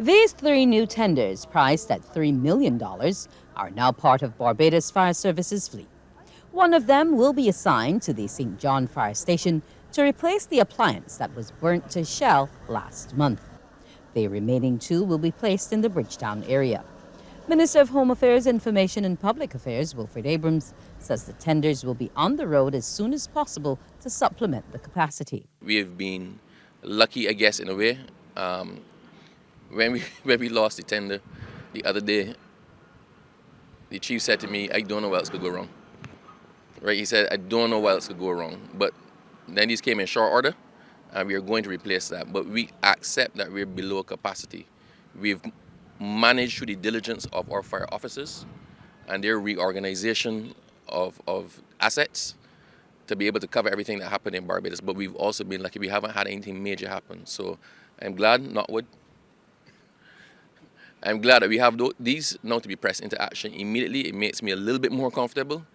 These three new tenders, priced at $3 million, are now part of Barbados Fire Service's fleet. One of them will be assigned to the St. John Fire Station to replace the appliance that was burnt to shell last month. The remaining two will be placed in the Bridgetown area. Minister of Home Affairs, Information and Public Affairs, Wilfred Abrams, says the tenders will be on the road as soon as possible to supplement the capacity. We have been lucky, I guess, in a way. When we lost the tender the other day, the chief said to me, "I don't know what else could go wrong." Right? He said, "I don't know what else could go wrong." But then these came in short order, and we are going to replace that. But we accept that we're below capacity. We've managed through the diligence of our fire officers and their reorganization of assets to be able to cover everything that happened in Barbados. But we've also been lucky. We haven't had anything major happen. So I'm glad, I'm glad that we have these now to be pressed into action immediately. It makes me a little bit more comfortable,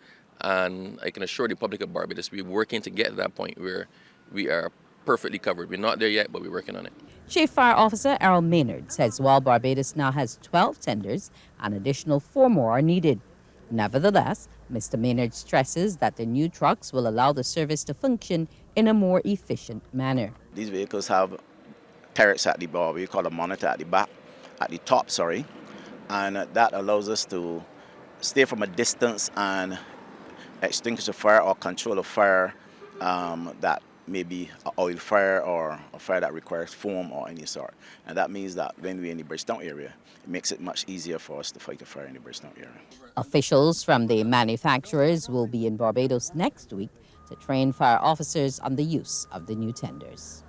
and I can assure the public of Barbados we're working to get to that point where we are perfectly covered. We're not there yet, but we're working on it. Chief Fire Officer Errol Maynard says while Barbados now has 12 tenders, an additional 4 more are needed. Nevertheless, Mr. Maynard stresses that the new trucks will allow the service to function in a more efficient manner. These vehicles have turrets at the bar, we call a monitor at the back, at the top, and that allows us to stay from a distance and extinguish a fire or control a fire that may be an oil fire or a fire that requires foam or any sort. And that means that when we're in the Bridgetown area, it makes it much easier for us to fight a fire in the Bridgetown area. Officials from the manufacturers will be in Barbados next week to train fire officers on the use of the new tenders.